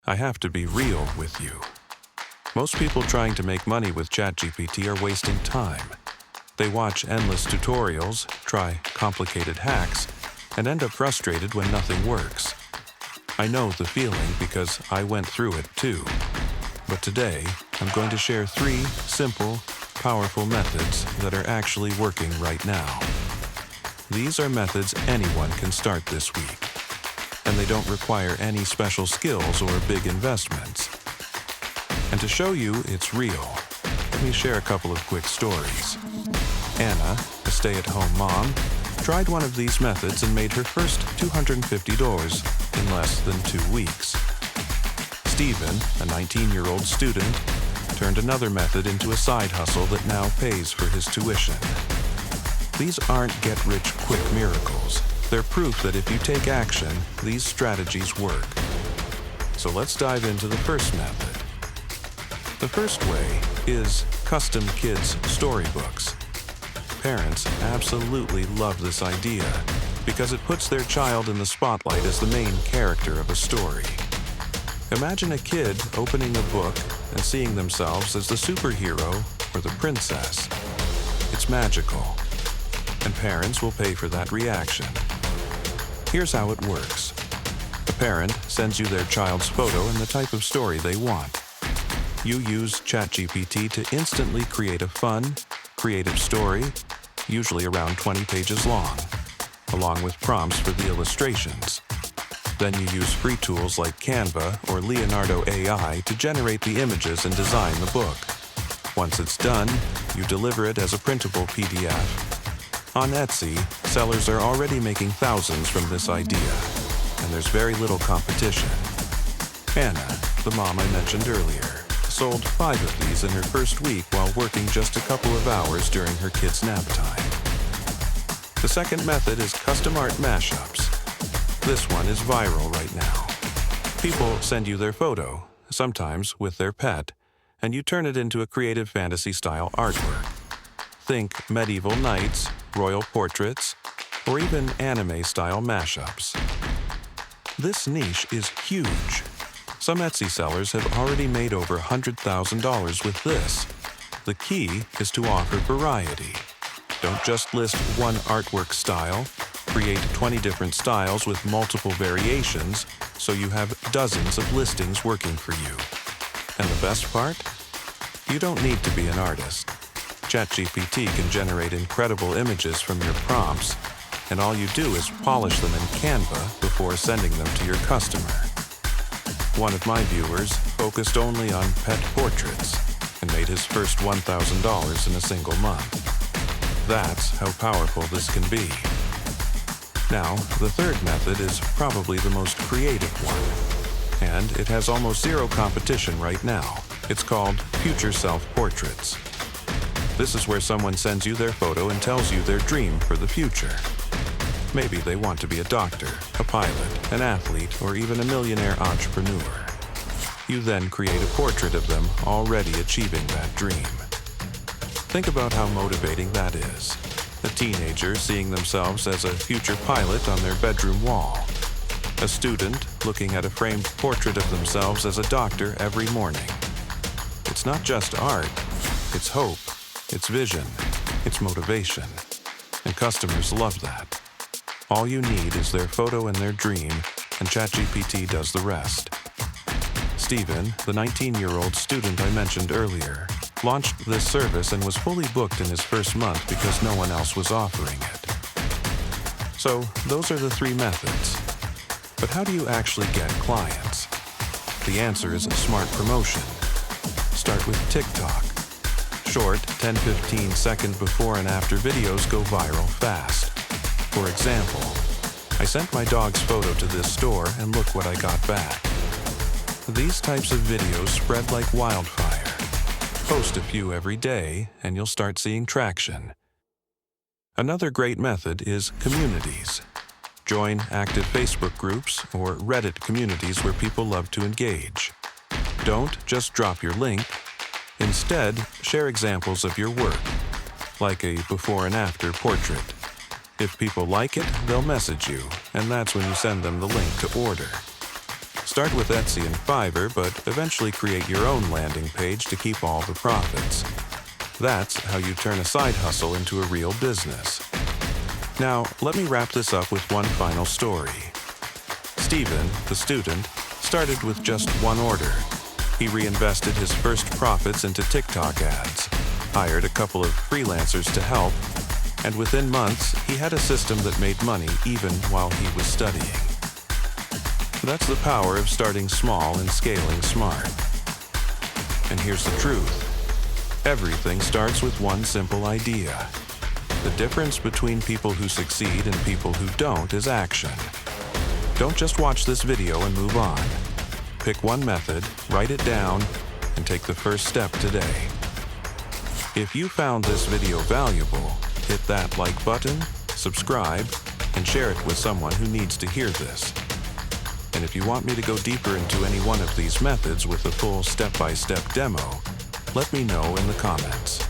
I have to be real with you. Most people trying to make money with ChatGPT are wasting time. They watch endless tutorials, try complicated hacks, and end up frustrated when nothing works. I know the feeling because I went through it too. But today, I'm going to share 3 simple, powerful methods that are actually working right now. These are methods anyone can start this week, and they don't require any special skills or big investments. And to show you it's real, let me share a couple of quick stories. Anna, a stay-at-home mom, tried one of these methods and made her first $250 in less than 2 weeks. Stephen, a 19-year-old student, turned another method into a side hustle that now pays for his tuition. These aren't get-rich-quick miracles. They're proof that if you take action, these strategies work. So let's dive into the first method. The first way is custom kids' storybooks. Parents absolutely love this idea because it puts their child in the spotlight as the main character of a story. Imagine a kid opening a book and seeing themselves as the superhero or the princess. It's magical, and parents will pay for that reaction. Here's how it works. A parent sends you their child's photo and the type of story they want. You use ChatGPT to instantly create a fun, creative story, usually around 20 pages long, along with prompts for the illustrations. Then you use free tools like Canva or Leonardo AI to generate the images and design the book. Once it's done, you deliver it as a printable PDF. On Etsy, sellers are already making thousands from this idea, and there's very little competition. Anna, the mom I mentioned earlier, sold 5 of these in her first week while working just a couple of hours during her kids' nap time. The second method is custom art mashups. This one is viral right now. People send you their photo, sometimes with their pet, and you turn it into a creative fantasy-style artwork. Think medieval knights, royal portraits, or even anime-style mashups. This niche is huge. Some Etsy sellers have already made over $100,000 with this. The key is to offer variety. Don't just list one artwork style. Create 20 different styles with multiple variations so you have dozens of listings working for you. And the best part? You don't need to be an artist. ChatGPT can generate incredible images from your prompts, and all you do is polish them in Canva before sending them to your customer. One of my viewers focused only on pet portraits and made his first $1,000 in a single month. That's how powerful this can be. Now, the third method is probably the most creative one, and it has almost zero competition right now. It's called future self-portraits. This is where someone sends you their photo and tells you their dream for the future. Maybe they want to be a doctor, a pilot, an athlete, or even a millionaire entrepreneur. You then create a portrait of them already achieving that dream. Think about how motivating that is. A teenager seeing themselves as a future pilot on their bedroom wall. A student looking at a framed portrait of themselves as a doctor every morning. It's not just art, it's hope, it's vision, it's motivation. And customers love that. All you need is their photo and their dream, and ChatGPT does the rest. Stephen, the 19-year-old student I mentioned earlier, launched this service and was fully booked in his first month because no one else was offering it. So, those are the 3 methods. But how do you actually get clients? The answer is smart promotion. Start with TikTok. Short, 10-15 second before and after videos go viral fast. For example, I sent my dog's photo to this store and look what I got back. These types of videos spread like wildfire. Post a few every day and you'll start seeing traction. Another great method is communities. Join active Facebook groups or Reddit communities where people love to engage. Don't just drop your link. Instead, share examples of your work, like a before and after portrait. If people like it, they'll message you, and that's when you send them the link to order. Start with Etsy and Fiverr, but eventually create your own landing page to keep all the profits. That's how you turn a side hustle into a real business. Now, let me wrap this up with one final story. Steven, the student, started with just one order. He reinvested his first profits into TikTok ads, hired a couple of freelancers to help, and within months, he had a system that made money even while he was studying. That's the power of starting small and scaling smart. And here's the truth. Everything starts with one simple idea. The difference between people who succeed and people who don't is action. Don't just watch this video and move on. Pick one method, write it down, and take the first step today. If you found this video valuable, hit that like button, subscribe, and share it with someone who needs to hear this. And if you want me to go deeper into any one of these methods with a full step-by-step demo, let me know in the comments.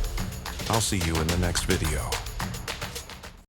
I'll see you in the next video.